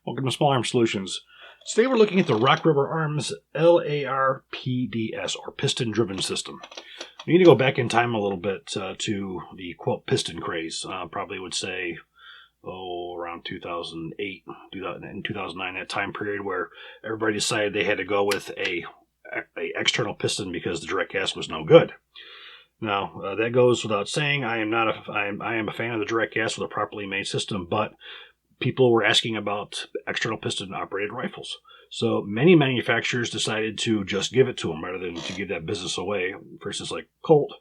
Welcome to Small Arms Solutions. Today we're looking at the Rock River Arms LAR-PDS, or piston-driven system. We need to go back in time a little bit to the, quote, piston craze. Probably would say, around 2008, 2009, that time period where everybody decided they had to go with a external piston because the direct gas was no good. Now, that goes without saying. I am a fan of the direct gas with a properly made system, but people were asking about external piston operated rifles. So many manufacturers decided to just give it to them rather than to give that business away. For instance, like Colt,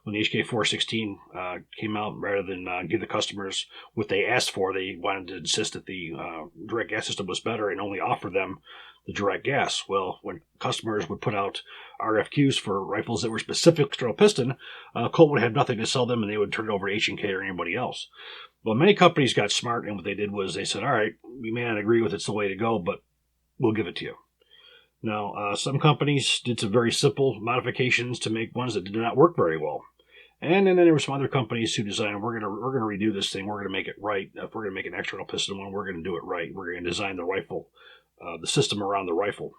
when the HK416 came out, rather than give the customers what they asked for, they wanted to insist that the direct gas system was better and only offer them the direct gas. Well, when customers would put out RFQs for rifles that were specific external piston, Colt would have nothing to sell them, and they would turn it over to H&K or anybody else. Well, many companies got smart, and what they did was they said, all right, we may not agree with it's the way to go, but we'll give it to you. Now, some companies did some very simple modifications to make ones that did not work very well. And then there were some other companies who decided, we're going to redo this thing, we're going to make it right. If we're going to make an external piston one, we're going to do it right. We're going to design the rifle, the system around the rifle,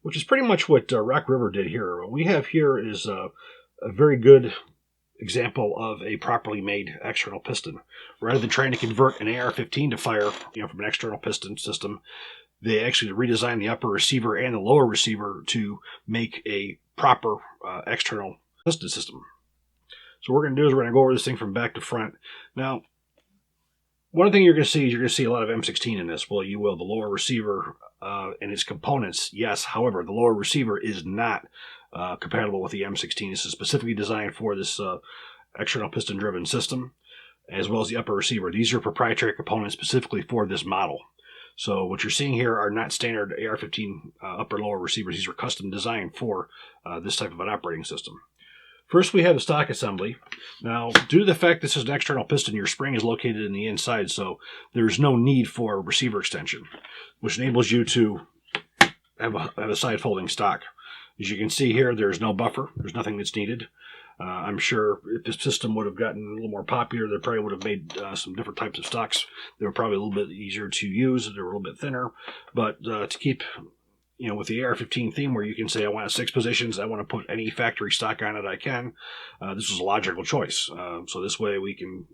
which is pretty much what Rock River did here. What we have here is a very good example of a properly made external piston. Rather than trying to convert an AR-15 to fire, from an external piston system, they actually redesigned the upper receiver and the lower receiver to make a proper external piston system. So what we're going to do is we're going to go over this thing from back to front. Now, one thing you're going to see is you're going to see a lot of M16 in this. Well, you will. The lower receiver and its components, yes. However, the lower receiver is not compatible with the M16. This is specifically designed for this external piston-driven system, as well as the upper receiver. These are proprietary components specifically for this model. So what you're seeing here are not standard AR-15 upper and lower receivers. These are custom designed for this type of an operating system. First, we have the stock assembly. Now, due to the fact this is an external piston, your spring is located in the inside, so there's no need for receiver extension, which enables you to have a side-folding stock. As you can see here, there's no buffer. There's nothing that's needed. I'm sure if this system would have gotten a little more popular, they probably would have made some different types of stocks. They were probably a little bit easier to use. They were a little bit thinner. But to keep, with the AR-15 theme where you can say, I want 6 positions, I want to put any factory stock on it I can, this was a logical choice. So this way we can,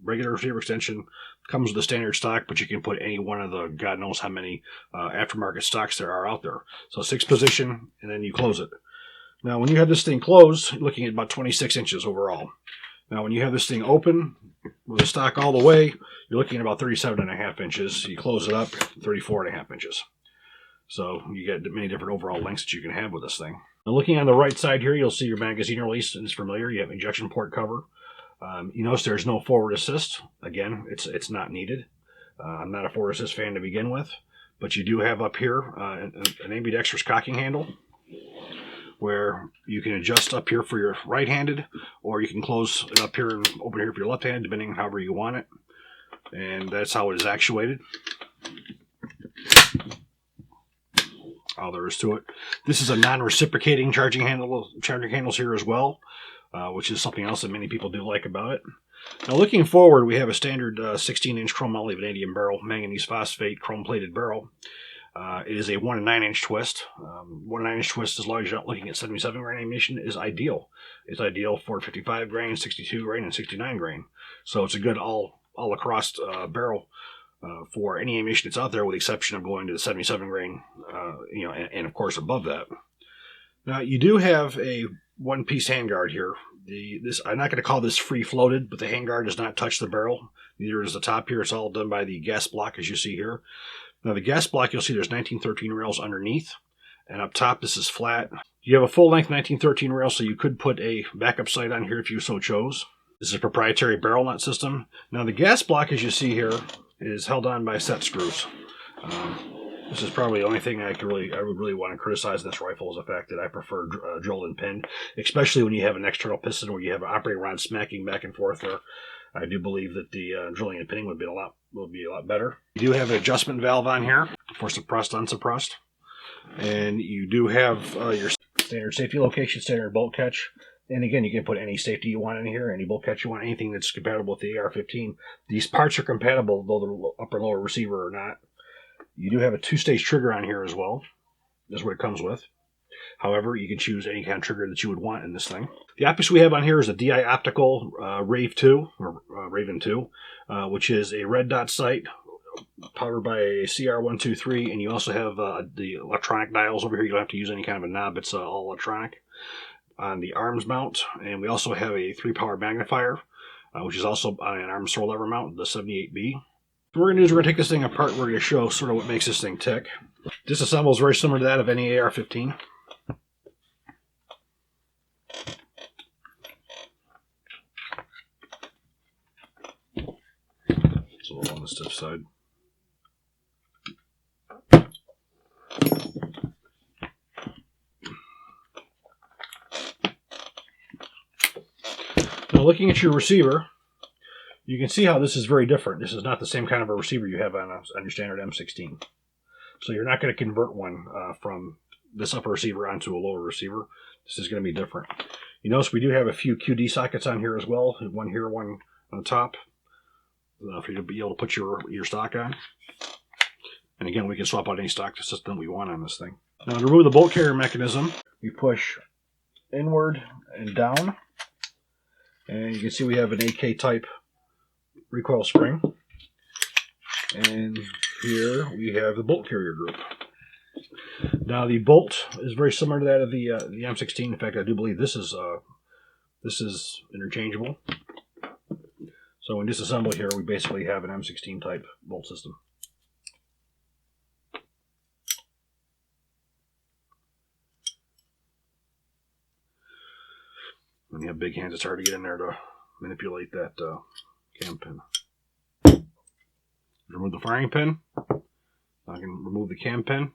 regular receiver extension comes with a standard stock, but you can put any one of the, God knows how many aftermarket stocks there are out there. So 6 position, and then you close it. Now, when you have this thing closed, you're looking at about 26 inches overall. Now, when you have this thing open with the stock all the way, you're looking at about 37.5 inches. You close it up, 34.5 inches. So you get many different overall lengths that you can have with this thing. Now, looking on the right side here, you'll see your magazine release, and it's familiar. You have injection port cover. You notice there's no forward assist. Again, it's not needed. I'm not a forward assist fan to begin with, but you do have up here an ambidextrous cocking handle, where you can adjust up here for your right-handed, or you can close it up here and open here for your left-handed, depending on however you want it. And that's how it is actuated. All there is to it. This is a non-reciprocating charging handles here as well, which is something else that many people do like about it. Now, looking forward, we have a standard 16-inch chrome moly vanadium barrel, manganese phosphate chrome-plated barrel. It is a 1 9-inch twist. 1 9-inch twist, as long as you're not looking at 77 grain ammunition, is ideal. It's ideal for 55 grain, 62 grain, and 69 grain. So it's a good all across barrel for any ammunition that's out there, with the exception of going to the 77 grain, and of course above that. Now, you do have a one-piece handguard here. I'm not going to call this free-floated, but the handguard does not touch the barrel. Neither does the top here. It's all done by the gas block, as you see here. Now, the gas block, you'll see there's 1913 rails underneath, and up top this is flat. You have a full-length 1913 rail, so you could put a backup sight on here if you so chose. This is a proprietary barrel nut system. Now, the gas block, as you see here, is held on by set screws. This is probably the only thing I would really want to criticize in this rifle, is the fact that I prefer drilled and pinned, especially when you have an external piston where you have an operating rod smacking back and forth there. I do believe that the drilling and pinning would be a lot better. You do have an adjustment valve on here for suppressed, unsuppressed. And you do have your standard safety location, standard bolt catch. And again, you can put any safety you want in here, any bolt catch you want, anything that's compatible with the AR-15. These parts are compatible, though the upper and lower receiver are not. You do have a 2-stage trigger on here as well. That's what it comes with. However, you can choose any kind of trigger that you would want in this thing. The optics we have on here is a DI Optical Rave 2, or Raven 2, which is a red dot sight powered by a CR123, and you also have the electronic dials over here. You don't have to use any kind of a knob. It's all electronic on the arms mount. And we also have a 3-power magnifier, which is also on an arms throw lever mount, the 78B. What we're going to do is we're going to take this thing apart. We're going to show sort of what makes this thing tick. Disassemble is very similar to that of any AR-15. It's a little on the stiff side. Now, looking at your receiver, you can see how this is very different. This is not the same kind of a receiver you have on your standard M16. So you're not going to convert one from this upper receiver onto a lower receiver. This is going to be different. You notice we do have a few QD sockets on here as well. One here, one on the top, for you to be able to put your stock on. And again, we can swap out any stock system we want on this thing. Now, to remove the bolt carrier mechanism, we push inward and down. And you can see we have an AK type recoil spring. And here we have the bolt carrier group. Now, the bolt is very similar to that of the M16. In fact, I do believe this is interchangeable. So when disassemble here, we basically have an M16 type bolt system. When you have big hands, it's hard to get in there to manipulate that cam pin. Remove the firing pin. I can remove the cam pin.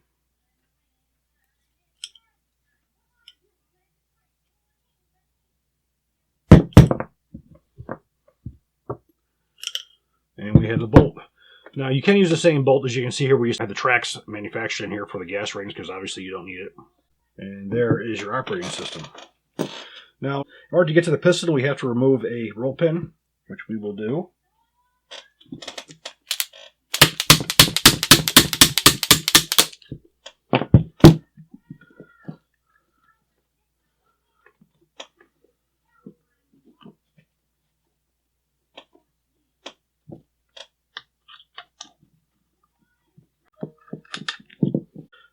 And we have the bolt. Now, you can use the same bolt. As you can see here, we just have the tracks manufactured in here for the gas rings because obviously you don't need it. And there is your operating system. Now, in order to get to the piston, we have to remove a roll pin, which we will do.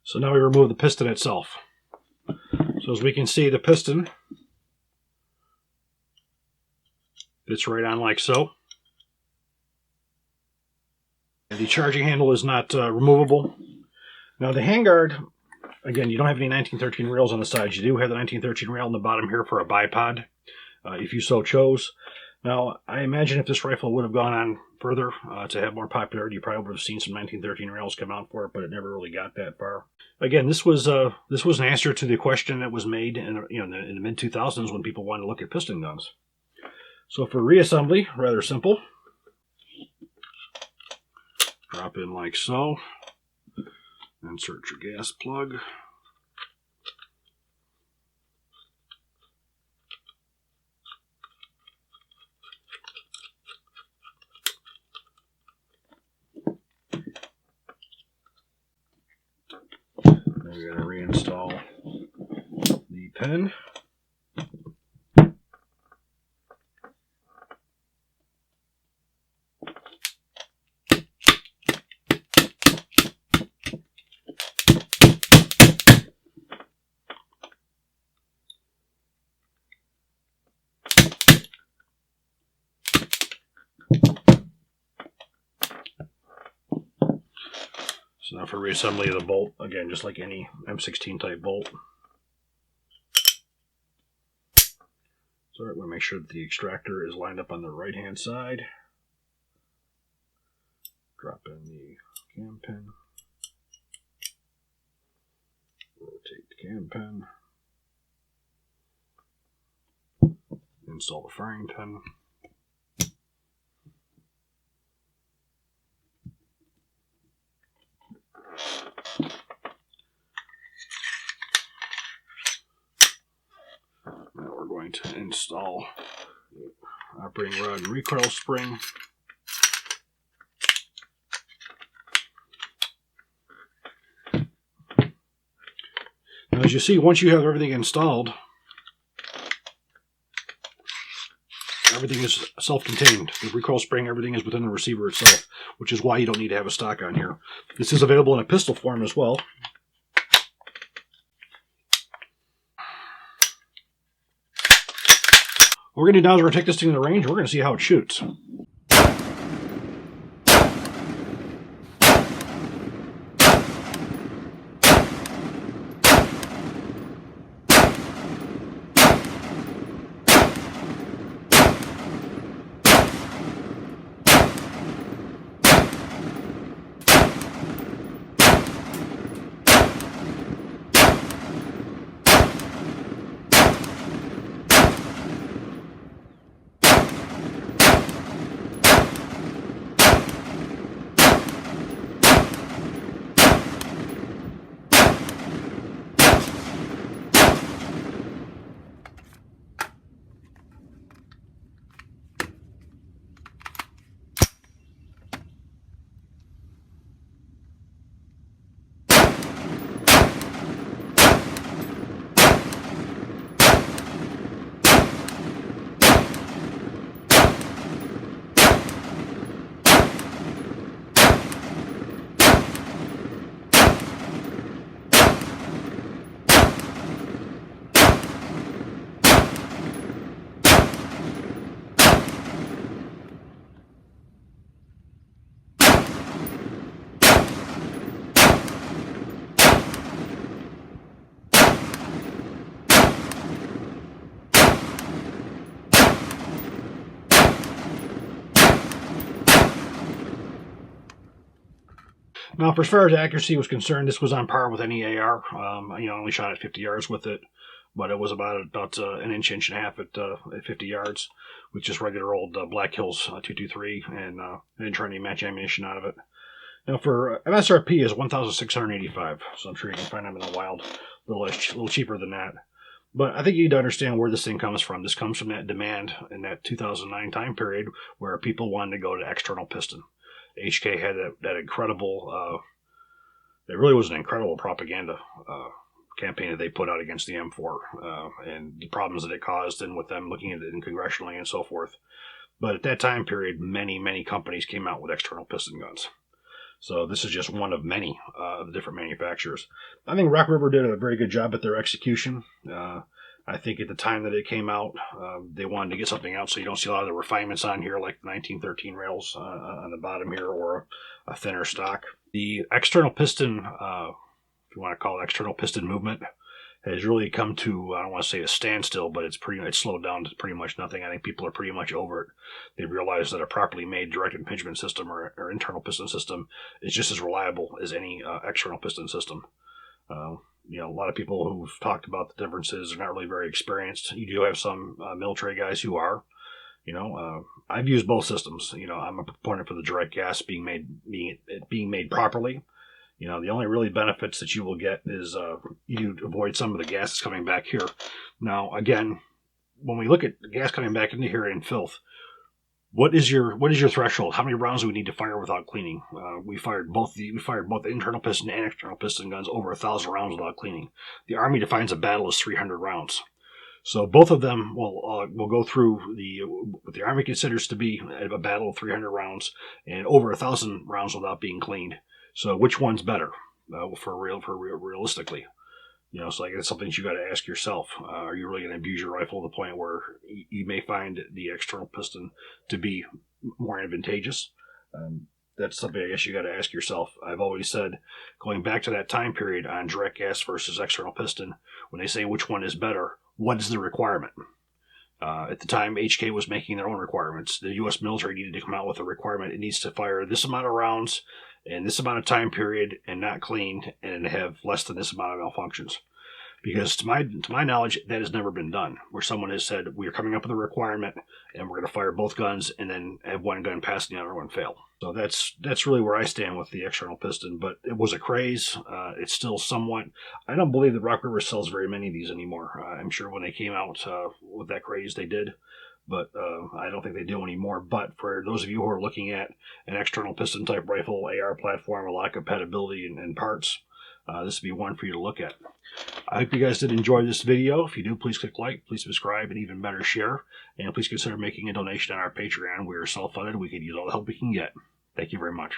So now we remove the piston itself. So as we can see, the piston fits right on like so. And the charging handle is not removable. Now the handguard, again, you don't have any 1913 rails on the sides. You do have the 1913 rail on the bottom here for a bipod, if you so chose. Now, I imagine if this rifle would have gone on further to have more popularity, you probably would have seen some 1913 rails come out for it, but it never really got that far. Again, this was an answer to the question that was made in the mid 2000s when people wanted to look at piston guns. So for reassembly, rather simple. Drop in like so. Insert your gas plug. We're going to reinstall the pin. So now for reassembly of the bolt, again, just like any M16 type bolt. So we want to make sure that the extractor is lined up on the right hand side. Drop in the cam pin. Rotate the cam pin. Install the firing pin. Now we're going to install the operating rod and recoil spring. Now, as you see, once you have everything installed, everything is self-contained. The recoil spring, everything is within the receiver itself, which is why you don't need to have a stock on here. This is available in a pistol form as well. What we're going to do now is we're going to take this thing to the range. We're going to see how it shoots. Now, for as far as accuracy was concerned, this was on par with any AR. I only shot at 50 yards with it, but it was about an inch and a half at 50 yards with just regular old Black Hills 223, and I didn't try any match ammunition out of it. Now, for MSRP is $1,685, so I'm sure you can find them in the wild, a little cheaper than that. But I think you need to understand where this thing comes from. This comes from that demand in that 2009 time period where people wanted to go to external piston. HK had that incredible, it really was an incredible propaganda campaign that they put out against the M4 and the problems that it caused, and with them looking at it congressionally and so forth. But at that time period, many companies came out with external piston guns. So this is just one of many of the different manufacturers. I think Rock River did a very good job at their execution. I think at the time that it came out, they wanted to get something out so you don't see a lot of the refinements on here like the 1913 rails on the bottom here, or a thinner stock. The external piston, if you want to call it external piston movement, has really come to, I don't want to say a standstill, but it's slowed down to pretty much nothing. I think people are pretty much over it. They realize that a properly made direct impingement system or internal piston system is just as reliable as any external piston system. A lot of people who've talked about the differences are not really very experienced. You do have some military guys who are. I've used both systems. I'm a proponent for the direct gas being made properly. The only really benefits that you will get is you avoid some of the gases coming back here. Now, again, when we look at the gas coming back into here in filth, what is your threshold? How many rounds do we need to fire without cleaning? We fired both the internal piston and external piston guns over 1,000 rounds without cleaning. The Army defines a battle as 300 rounds. So both of them will go through what the Army considers to be a battle of 300 rounds and over 1,000 rounds without being cleaned. So which one's better realistically? So I guess it's something that you got to ask yourself. Are you really going to abuse your rifle to the point where you may find the external piston to be more advantageous? That's something I guess you got to ask yourself. I've always said, going back to that time period on direct gas versus external piston, when they say which one is better, what is the requirement? At the time, HK was making their own requirements. The U.S. military needed to come out with a requirement. It needs to fire this amount of rounds in this amount of time period and not cleaned, and have less than this amount of malfunctions. Because to my knowledge, that has never been done, where someone has said, we're coming up with a requirement and we're going to fire both guns and then have one gun pass and the other one fail. So that's really where I stand with the external piston. But it was a craze. It's still somewhat, I don't believe that Rock River sells very many of these anymore. I'm sure when they came out with that craze, they did. But I don't think they do anymore. But for those of you who are looking at an external piston type rifle, AR platform, a lot of compatibility and parts, this would be one for you to look at. I hope you guys did enjoy this video. If you do, please click like, please subscribe, and even better, share. And please consider making a donation on our Patreon. We are self-funded. We can use all the help we can get. Thank you very much.